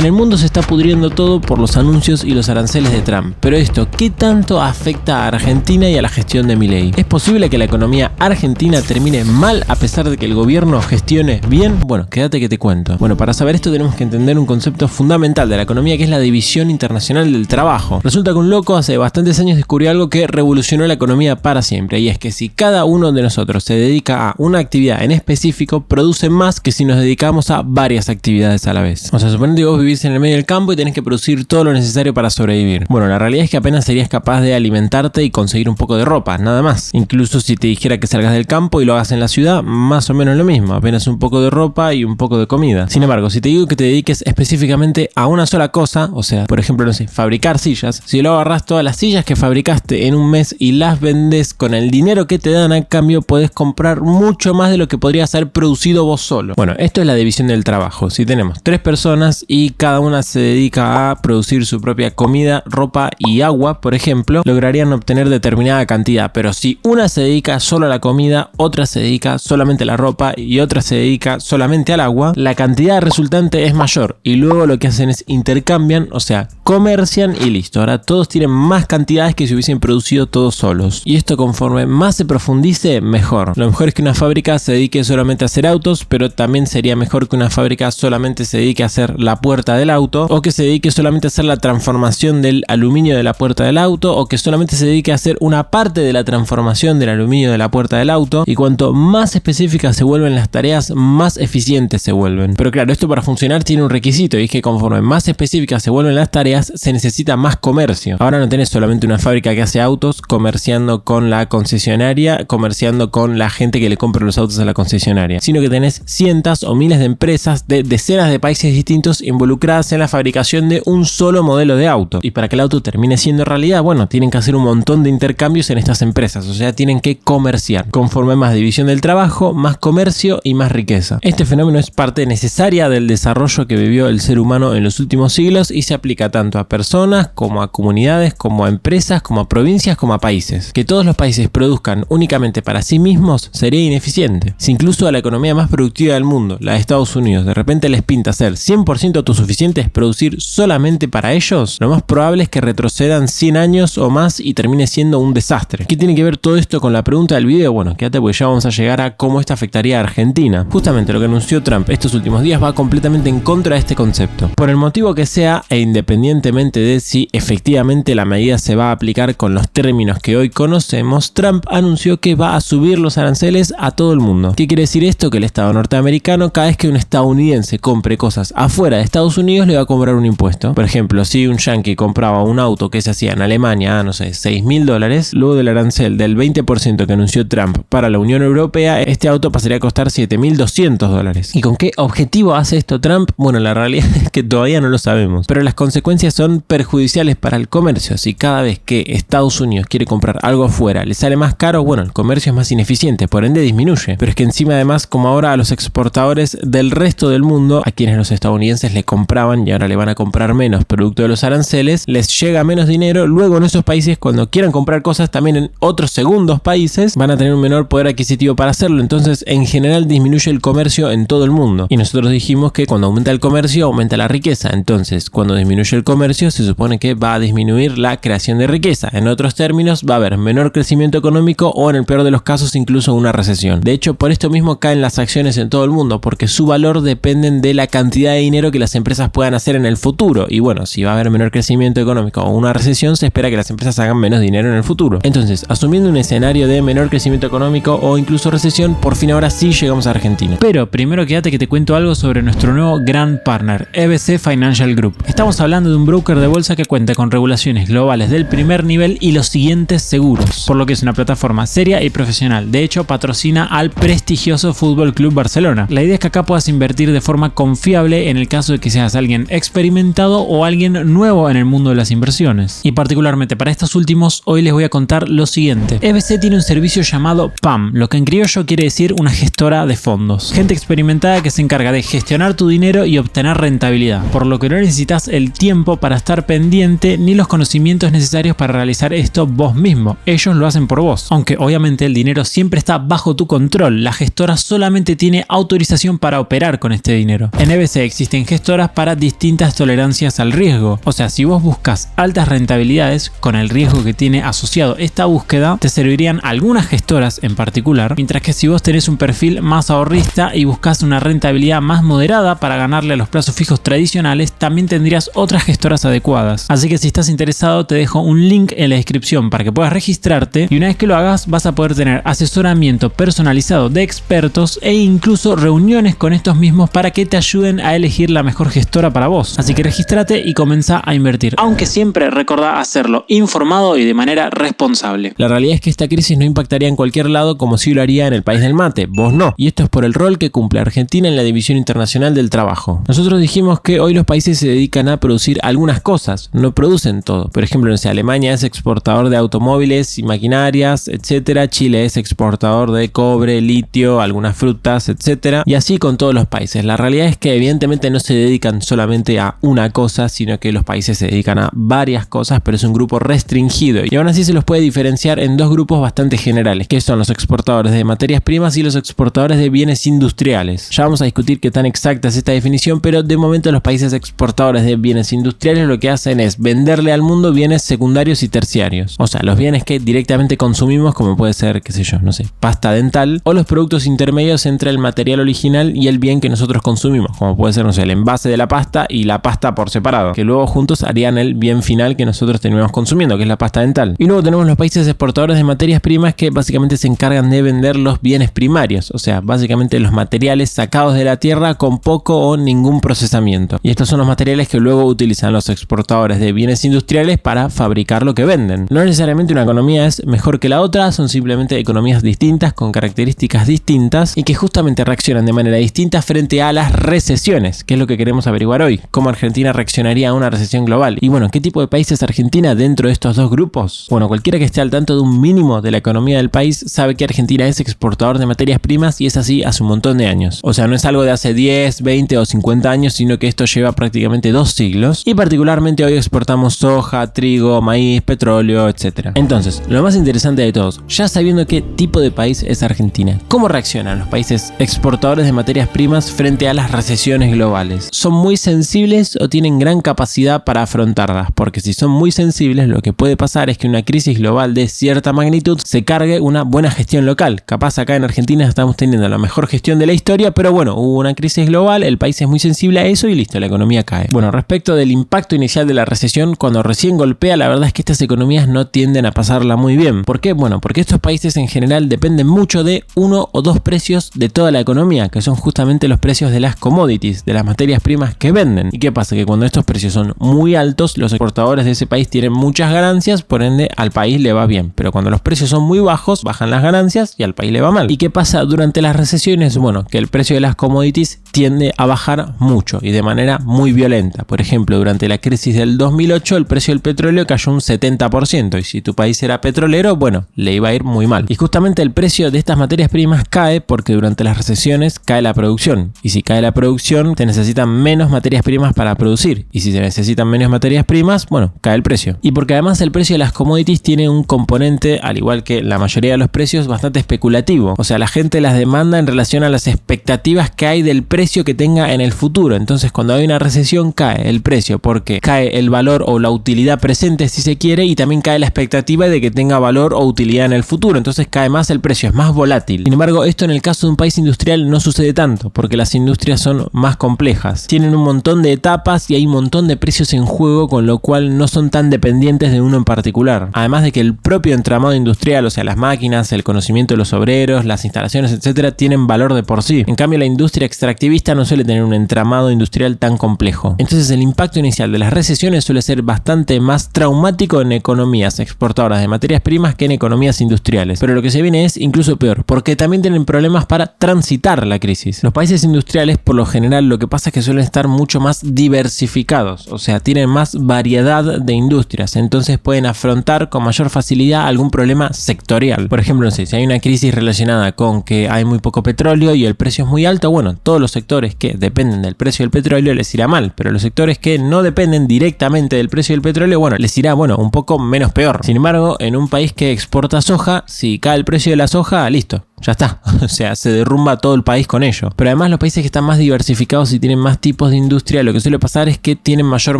En el mundo se está pudriendo todo por los anuncios y los aranceles de Trump, pero esto, ¿qué tanto afecta a Argentina y a la gestión de Milei? ¿Es posible que la economía argentina termine mal a pesar de que el gobierno gestione bien? Bueno, quédate que te cuento. Bueno, para saber esto tenemos que entender un concepto fundamental de la economía, que es la división internacional del trabajo. Resulta que un loco hace bastantes años descubrió algo que revolucionó la economía para siempre, y es que si cada uno de nosotros se dedica a una actividad en específico, produce más que si nos dedicamos a varias actividades a la vez. O sea, suponete que vos vivís en el medio del campo y tenés que producir todo lo necesario para sobrevivir. Bueno, la realidad es que apenas serías capaz de alimentarte y conseguir un poco de ropa, nada más. Incluso si te dijera que salgas del campo y lo hagas en la ciudad, más o menos lo mismo, apenas un poco de ropa y un poco de comida. Sin embargo, si te digo que te dediques específicamente a una sola cosa, o sea, por ejemplo, no sé, fabricar sillas, si luego agarrás todas las sillas que fabricaste en un mes y las vendes con el dinero que te dan a cambio, podés comprar mucho más de lo que podrías haber producido vos solo. Bueno, esto es la división del trabajo. Si tenemos 3 personas y cada una se dedica a producir su propia comida, ropa y agua, por ejemplo, lograrían obtener determinada cantidad, pero si una se dedica solo a la comida, otra se dedica solamente a la ropa y otra se dedica solamente al agua, la cantidad resultante es mayor y luego lo que hacen es intercambian, o sea, comercian y listo. Ahora todos tienen más cantidades que si hubiesen producido todos solos. Y esto, conforme más se profundice, mejor. Lo mejor es que una fábrica se dedique solamente a hacer autos, pero también sería mejor que una fábrica solamente se dedique a hacer la puerta del auto, o que se dedique solamente a hacer la transformación del aluminio de la puerta del auto, o que solamente se dedique a hacer una parte de la transformación del aluminio de la puerta del auto. Y cuanto más específicas se vuelven las tareas, más eficientes se vuelven. Pero claro, esto para funcionar tiene un requisito, y es que conforme más específicas se vuelven las tareas, se necesita más comercio. Ahora no tenés solamente una fábrica que hace autos comerciando con la concesionaria, comerciando con la gente que le compra los autos a la concesionaria, sino que tenés cientos o miles de empresas de decenas de países distintos involucradas en la fabricación de un solo modelo de auto. Y para que el auto termine siendo realidad, bueno, tienen que hacer un montón de intercambios en estas empresas, o sea, tienen que comerciar. Conforme más división del trabajo, más comercio y más riqueza. Este fenómeno es parte necesaria del desarrollo que vivió el ser humano en los últimos siglos y se aplica tanto a personas, como a comunidades, como a empresas, como a provincias, como a países. Que todos los países produzcan únicamente para sí mismos sería ineficiente. Si incluso a la economía más productiva del mundo, la de Estados Unidos, de repente les pinta ser 100% autosuficientes, producir solamente para ellos, lo más probable es que retrocedan 100 años o más y termine siendo un desastre. ¿Qué tiene que ver todo esto con la pregunta del video? Bueno, quédate porque ya vamos a llegar a cómo esto afectaría a Argentina. Justamente lo que anunció Trump estos últimos días va completamente en contra de este concepto. Por el motivo que sea e independientemente de si efectivamente la medida se va a aplicar con los términos que hoy conocemos, Trump anunció que va a subir los aranceles a todo el mundo. ¿Qué quiere decir esto? Que el Estado norteamericano, cada vez que un estadounidense compre cosas afuera de Estados Unidos, le va a cobrar un impuesto. Por ejemplo, si un yankee compraba un auto que se hacía en Alemania a, no sé, $6.000, luego del arancel del 20% que anunció Trump para la Unión Europea, este auto pasaría a costar $7.200. ¿Y con qué objetivo hace esto Trump? Bueno, la realidad es que todavía no lo sabemos, pero las consecuencias son perjudiciales para el comercio. Si cada vez que Estados Unidos quiere comprar algo afuera le sale más caro, bueno, el comercio es más ineficiente, por ende disminuye. Pero es que encima, además, como ahora a los exportadores del resto del mundo, a quienes los estadounidenses le compraban y ahora le van a comprar menos producto de los aranceles, les llega menos dinero. Luego en esos países, cuando quieran comprar cosas también en otros segundos países, van a tener un menor poder adquisitivo para hacerlo. Entonces, en general disminuye el comercio en todo el mundo. Y nosotros dijimos que cuando aumenta el comercio, aumenta la riqueza. Entonces, cuando disminuye el comercio, se supone que va a disminuir la creación de riqueza. En otros términos, va a haber menor crecimiento económico o, en el peor de los casos, incluso una recesión. De hecho, por esto mismo caen las acciones en todo el mundo, porque su valor dependen de la cantidad de dinero que las empresas puedan hacer en el futuro. Y bueno, si va a haber menor crecimiento económico o una recesión, se espera que las empresas hagan menos dinero en el futuro. Entonces, asumiendo un escenario de menor crecimiento económico o incluso recesión, por fin ahora sí llegamos a Argentina. Pero primero quédate que te cuento algo sobre nuestro nuevo gran partner, EBC Financial Group. Estamos hablando de un broker de bolsa que cuenta con regulaciones globales del primer nivel y los siguientes seguros, por lo que es una plataforma seria y profesional. De hecho, patrocina al prestigioso Fútbol Club Barcelona. La idea es que acá puedas invertir de forma confiable en el caso de que seas alguien experimentado o alguien nuevo en el mundo de las inversiones. Y particularmente para estos últimos, hoy les voy a contar lo siguiente. EBC tiene un servicio llamado PAM, lo que en criollo quiere decir una gestora de fondos. Gente experimentada que se encarga de gestionar tu dinero y obtener rentabilidad, por lo que no necesitas el tiempo tiempo para estar pendiente ni los conocimientos necesarios para realizar esto vos mismo. Ellos lo hacen por vos. Aunque obviamente el dinero siempre está bajo tu control, la gestora solamente tiene autorización para operar con este dinero. En EBC existen gestoras para distintas tolerancias al riesgo. O sea, si vos buscas altas rentabilidades con el riesgo que tiene asociado esta búsqueda, te servirían algunas gestoras en particular, mientras que si vos tenés un perfil más ahorrista y buscas una rentabilidad más moderada para ganarle a los plazos fijos tradicionales, también tendrías otras gestoras adecuadas. Así que si estás interesado, te dejo un link en la descripción para que puedas registrarte, y una vez que lo hagas vas a poder tener asesoramiento personalizado de expertos e incluso reuniones con estos mismos para que te ayuden a elegir la mejor gestora para vos. Así que regístrate y comienza a invertir. Aunque siempre recordá hacerlo informado y de manera responsable. La realidad es que esta crisis no impactaría en cualquier lado como si lo haría en el país del mate, vos no. Y esto es por el rol que cumple Argentina en la División Internacional del Trabajo. Nosotros dijimos que hoy los países se dedican a producir algunas cosas, no producen todo. Por ejemplo, no sé, Alemania es exportador de automóviles y maquinarias, etcétera. Chile es exportador de cobre, litio, algunas frutas, etcétera. Y así con todos los países. La realidad es que evidentemente no se dedican solamente a una cosa, sino que los países se dedican a varias cosas, pero es un grupo restringido. Y aún así se los puede diferenciar en dos grupos bastante generales, que son los exportadores de materias primas y los exportadores de bienes industriales. Ya vamos a discutir qué tan exacta es esta definición, pero de momento los países exportadores de bienes industriales lo que hacen es venderle al mundo bienes secundarios y terciarios. O sea, los bienes que directamente consumimos, como puede ser, qué sé yo, no sé, pasta dental, o los productos intermedios entre el material original y el bien que nosotros consumimos, como puede ser, no sé, el envase de la pasta y la pasta por separado, que luego juntos harían el bien final que nosotros terminamos consumiendo, que es la pasta dental. Y luego tenemos los países exportadores de materias primas que básicamente se encargan de vender los bienes primarios, o sea, básicamente los materiales sacados de la tierra con poco o ningún procesamiento. Y estos son los materiales que luego utilizan los exportadores de bienes industriales para fabricar lo que venden. No necesariamente una economía es mejor que la otra, son simplemente economías distintas con características distintas y que justamente reaccionan de manera distinta frente a las recesiones, que es lo que queremos averiguar hoy. ¿Cómo Argentina reaccionaría a una recesión global? Y bueno, ¿qué tipo de país es Argentina dentro de estos dos grupos? Bueno, cualquiera que esté al tanto de un mínimo de la economía del país sabe que Argentina es exportador de materias primas y es así hace un montón de años. O sea, no es algo de hace 10, 20 o 50 años, sino que esto lleva prácticamente 2 siglos y particularmente hoy exportamos soja, trigo, maíz, petróleo, etc. Entonces, lo más interesante de todos, ya sabiendo qué tipo de país es Argentina, ¿cómo reaccionan los países exportadores de materias primas frente a las recesiones globales? ¿Son muy sensibles o tienen gran capacidad para afrontarlas? Porque si son muy sensibles, lo que puede pasar es que una crisis global de cierta magnitud se cargue una buena gestión local. Capaz acá en Argentina estamos teniendo la mejor gestión de la historia, pero bueno, hubo una crisis global, el país es muy sensible a eso y listo, la economía cae. Bueno, respecto del impacto inicial de la recesión, cuando recién golpea, la verdad es que estas economías no tienden a pasarla muy bien. ¿Por qué? Bueno, porque estos países en general dependen mucho de uno o dos precios de toda la economía, que son justamente los precios de las commodities, de las materias primas que venden. ¿Y qué pasa? Que cuando estos precios son muy altos, los exportadores de ese país tienen muchas ganancias, por ende al país le va bien. Pero cuando los precios son muy bajos, bajan las ganancias y al país le va mal. ¿Y qué pasa durante las recesiones? Bueno, que el precio de las commodities tiende a bajar mucho y de manera muy violenta. Por ejemplo, durante la crisis del 2008, el precio del petróleo cayó un 70%, y si tu país era petrolero, bueno, le iba a ir muy mal. Y justamente el precio de estas materias primas cae porque durante las recesiones cae la producción. Y si cae la producción, te necesitan menos materias primas para producir. Y si se necesitan menos materias primas, bueno, cae el precio. Y porque además el precio de las commodities tiene un componente, al igual que la mayoría de los precios, bastante especulativo. O sea, la gente las demanda en relación a las expectativas que hay del precio que tenga en el futuro. Entonces, cuando hay una recesión, cae el precio porque cae el valor o la utilidad presente, si se quiere, y también cae la expectativa de que tenga valor o utilidad en el futuro. Entonces cae más el precio, es más volátil. Sin embargo, esto en el caso de un país industrial no sucede tanto, porque las industrias son más complejas. Tienen un montón de etapas y hay un montón de precios en juego, con lo cual no son tan dependientes de uno en particular. Además de que el propio entramado industrial, o sea, las máquinas, el conocimiento de los obreros, las instalaciones, etcétera, tienen valor de por sí. En cambio, la industria extractivista no suele tener un entramado industrial tan complejo. Entonces, el impacto inicial de las recesiones suele ser bastante más traumático en economías exportadoras de materias primas que en economías industriales. Pero lo que se viene es incluso peor, porque también tienen problemas para transitar la crisis. Los países industriales, por lo general, lo que pasa es que suelen estar mucho más diversificados, o sea, tienen más variedad de industrias, entonces pueden afrontar con mayor facilidad algún problema sectorial. Por ejemplo, no sé, si hay una crisis relacionada con que hay muy poco petróleo y el precio es muy alto, bueno, todos los sectores que dependen del precio del petróleo les irá mal, pero los sectores que no dependen directamente del precio del petróleo, bueno, les irá, un poco menos peor. Sin embargo, en un país que exporta soja, si cae el precio de la soja, listo. Ya está, o sea, se derrumba todo el país con ello. Pero además los países que están más diversificados y tienen más tipos de industria, lo que suele pasar es que tienen mayor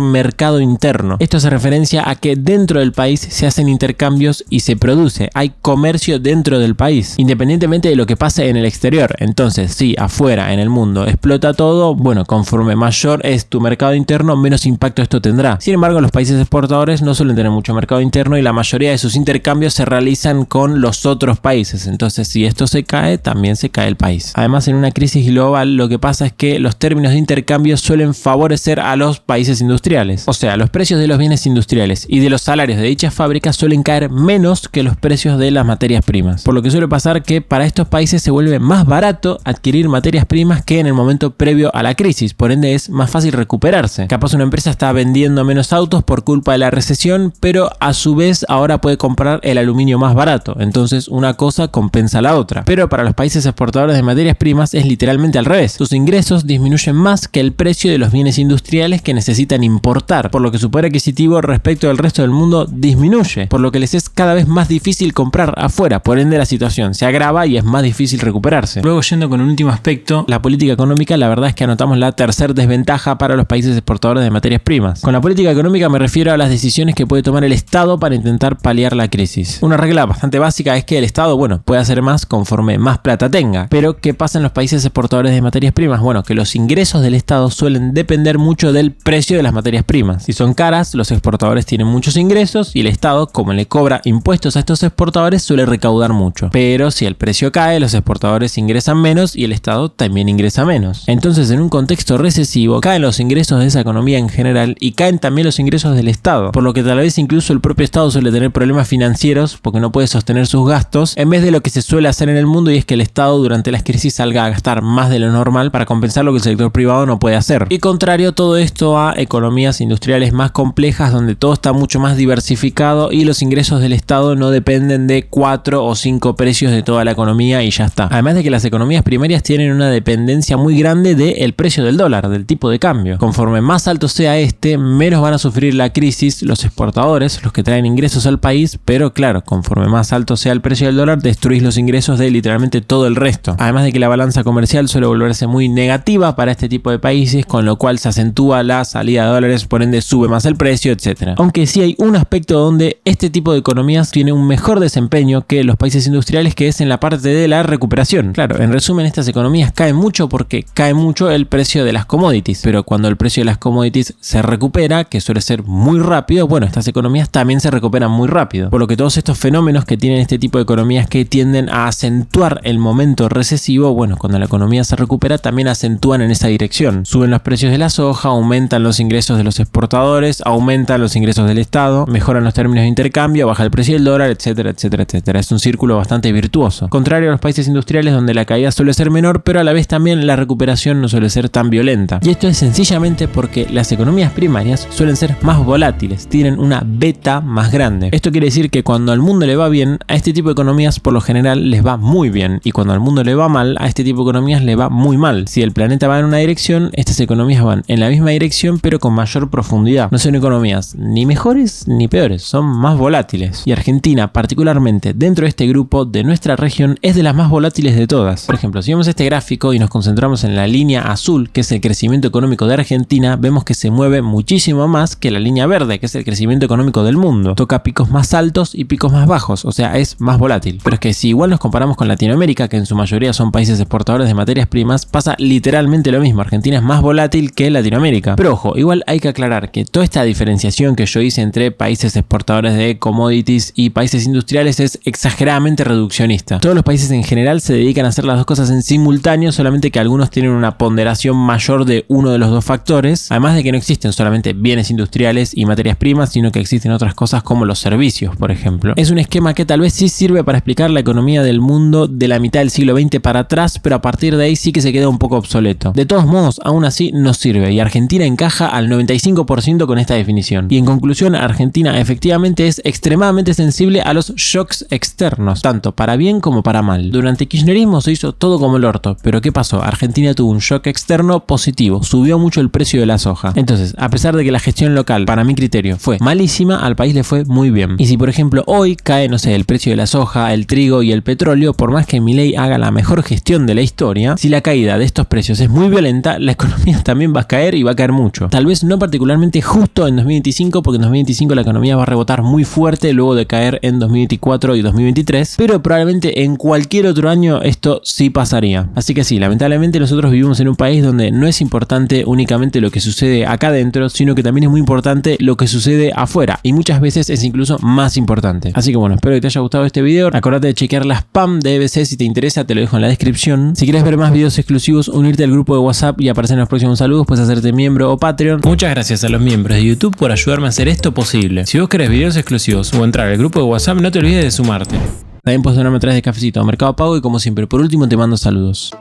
mercado interno. Esto hace referencia a que dentro del país se hacen intercambios y se produce. Hay comercio dentro del país, independientemente de lo que pase en el exterior. Entonces, si afuera en el mundo explota todo, conforme mayor es tu mercado interno, menos impacto esto tendrá. Sin embargo, los países exportadores no suelen tener mucho mercado interno y la mayoría de sus intercambios se realizan con los otros países. Entonces, si esto se cae, también se cae el país. Además, en una crisis global, lo que pasa es que los términos de intercambio suelen favorecer a los países industriales. O sea, los precios de los bienes industriales y de los salarios de dichas fábricas suelen caer menos que los precios de las materias primas. Por lo que suele pasar que para estos países se vuelve más barato adquirir materias primas que en el momento previo a la crisis. Por ende, es más fácil recuperarse. Capaz una empresa está vendiendo menos autos por culpa de la recesión, pero a su vez ahora puede comprar el aluminio más barato. Entonces, una cosa compensa a la otra. Pero para los países exportadores de materias primas es literalmente al revés. Sus ingresos disminuyen más que el precio de los bienes industriales que necesitan importar, por lo que su poder adquisitivo respecto del resto del mundo disminuye, por lo que les es cada vez más difícil comprar afuera. Por ende, la situación se agrava y es más difícil recuperarse. Luego, yendo con un último aspecto, la política económica, la verdad es que anotamos la tercera desventaja para los países exportadores de materias primas. Con la política económica me refiero a las decisiones que puede tomar el Estado para intentar paliar la crisis. Una regla bastante básica es que el Estado, puede hacer más conforme más plata tenga. Pero, ¿qué pasa en los países exportadores de materias primas? Que los ingresos del Estado suelen depender mucho del precio de las materias primas. Si son caras, los exportadores tienen muchos ingresos y el Estado, como le cobra impuestos a estos exportadores, suele recaudar mucho. Pero si el precio cae, los exportadores ingresan menos y el Estado también ingresa menos. Entonces, en un contexto recesivo, caen los ingresos de esa economía en general y caen también los ingresos del Estado, por lo que tal vez incluso el propio Estado suele tener problemas financieros porque no puede sostener sus gastos, en vez de lo que se suele hacer en el mundo, y es que el Estado durante las crisis salga a gastar más de lo normal para compensar lo que el sector privado no puede hacer. Y contrario todo esto a economías industriales más complejas donde todo está mucho más diversificado y los ingresos del Estado no dependen de 4 o 5 precios de toda la economía y ya está. Además de que las economías primarias tienen una dependencia muy grande del precio del dólar, del tipo de cambio. Conforme más alto sea menos van a sufrir la crisis los exportadores, los que traen ingresos al país, pero claro, conforme más alto sea el precio del dólar, destruís los ingresos de literalmente todo el resto. Además de que la balanza comercial suele volverse muy negativa para este tipo de países, con lo cual se acentúa la salida de dólares, por ende sube más el precio, etc. Aunque sí hay un aspecto donde este tipo de economías tiene un mejor desempeño que los países industriales, que es en la parte de la recuperación. Claro, en resumen, estas economías caen mucho porque cae mucho el precio de las commodities, pero cuando el precio de las commodities se recupera, que suele ser muy rápido, estas economías también se recuperan muy rápido. Por lo que todos estos fenómenos que tienen este tipo de economías que tienden a acentuar el momento recesivo, cuando la economía se recupera también acentúan en esa dirección. Suben los precios de la soja, aumentan los ingresos de los exportadores, aumentan los ingresos del Estado, mejoran los términos de intercambio, baja el precio del dólar, etcétera, etcétera, etcétera. Es un círculo bastante virtuoso. Contrario a los países industriales donde la caída suele ser menor, pero a la vez también la recuperación no suele ser tan violenta. Y esto es sencillamente porque las economías primarias suelen ser más volátiles, tienen una beta más grande. Esto quiere decir que cuando al mundo le va bien, a este tipo de economías por lo general les va muy bien, y cuando al mundo le va mal, a este tipo de economías le va muy mal. Si el planeta va en una dirección, estas economías van en la misma dirección pero con mayor profundidad. No son economías ni mejores ni peores, son más volátiles. Y Argentina, particularmente dentro de este grupo de nuestra región, es de las más volátiles de todas. Por ejemplo, si vemos este gráfico y nos concentramos en la línea azul, que es el crecimiento económico de Argentina, vemos que se mueve muchísimo más que la línea verde, que es el crecimiento económico del mundo. Toca picos más altos y picos más bajos, o sea, es más volátil. Pero es que si igual nos comparamos con Latinoamérica, que en su mayoría son países exportadores de materias primas, pasa literalmente lo mismo. Argentina es más volátil que Latinoamérica. Pero ojo, igual hay que aclarar que toda esta diferenciación que yo hice entre países exportadores de commodities y países industriales es exageradamente reduccionista. Todos los países en general se dedican a hacer las dos cosas en simultáneo, solamente que algunos tienen una ponderación mayor de uno de los dos factores, además de que no existen solamente bienes industriales y materias primas, sino que existen otras cosas como los servicios, por ejemplo. Es un esquema que tal vez sí sirve para explicar la economía del mundo mundo de la mitad del siglo XX para atrás, pero a partir de ahí sí que se queda un poco obsoleto. De todos modos, aún así nos sirve y Argentina encaja al 95% con esta definición. Y en conclusión, Argentina efectivamente es extremadamente sensible a los shocks externos, tanto para bien como para mal. Durante el kirchnerismo se hizo todo como el orto, pero ¿qué pasó? Argentina tuvo un shock externo positivo, subió mucho el precio de la soja. Entonces, a pesar de que la gestión local, para mi criterio, fue malísima, al país le fue muy bien. Y si por ejemplo hoy cae, no sé, el precio de la soja, el trigo y el petróleo, por más que Milei haga la mejor gestión de la historia, si la caída de estos precios es muy violenta, la economía también va a caer y va a caer mucho. Tal vez no particularmente justo en 2025, porque en 2025 la economía va a rebotar muy fuerte luego de caer en 2024 y 2023, pero probablemente en cualquier otro año esto sí pasaría. Así que sí, lamentablemente nosotros vivimos en un país donde no es importante únicamente lo que sucede acá adentro, sino que también es muy importante lo que sucede afuera, y muchas veces es incluso más importante. Así que bueno, espero que te haya gustado este video. Acordate de chequear la spam de EBC si te interesa, te lo dejo en la descripción. Si quieres ver más videos exclusivos, unirte al grupo de WhatsApp y aparecer en los próximos saludos, puedes hacerte miembro o Patreon. Muchas gracias a los miembros de YouTube por ayudarme a hacer esto posible. Si vos querés videos exclusivos o entrar al grupo de WhatsApp, no te olvides de sumarte. También puedes donarme a través de Cafecito o Mercado Pago y como siempre, por último te mando saludos.